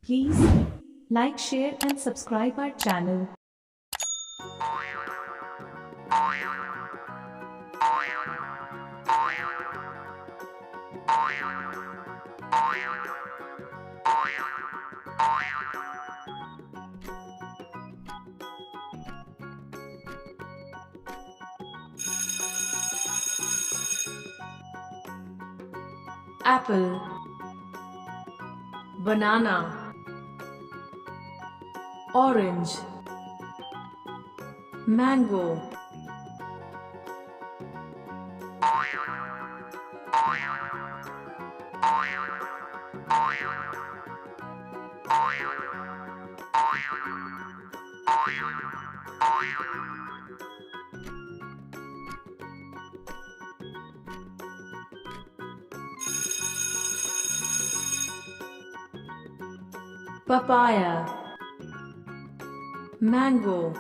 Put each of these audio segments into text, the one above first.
Please like, share and subscribe our channel. Apple, banana, orange, mango, papaya, mango,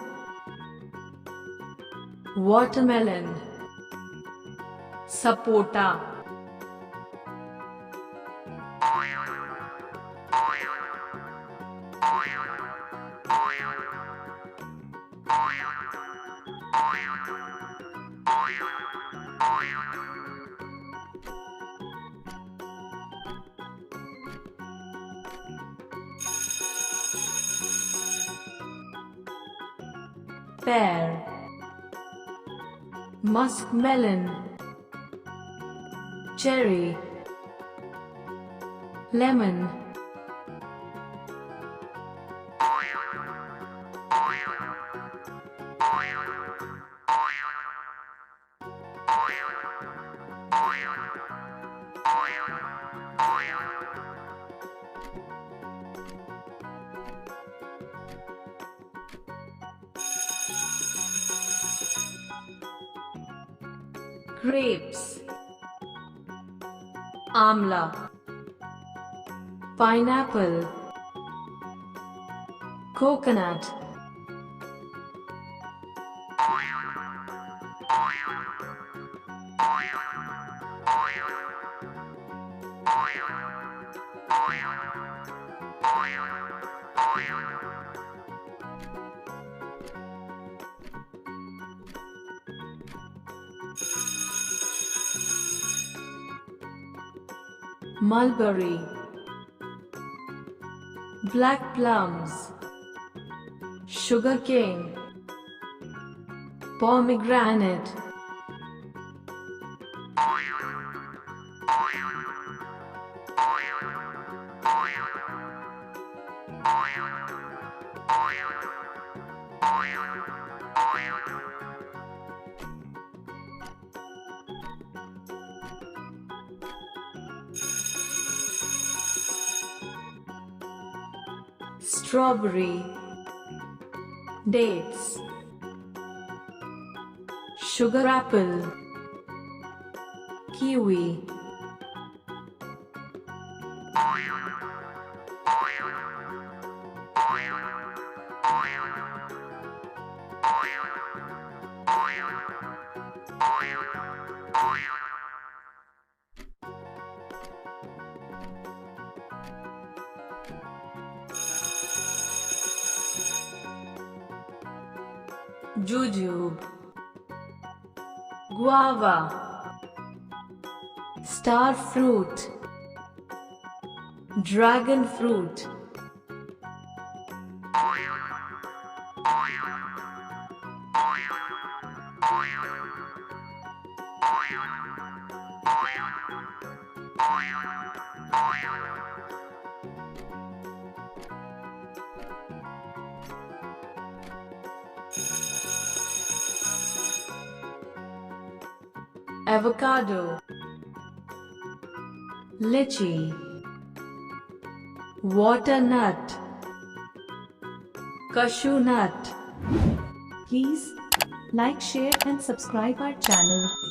watermelon, sapota, pear, muskmelon, cherry, lemon, grapes, Amla, pineapple, coconut, mulberry, black plums, sugarcane, pomegranate, strawberry, dates, sugar apple, kiwi, Jujube, Guava, star fruit, dragon fruit, avocado, lychee, walnut, cashew nut. Please like, share and subscribe our channel.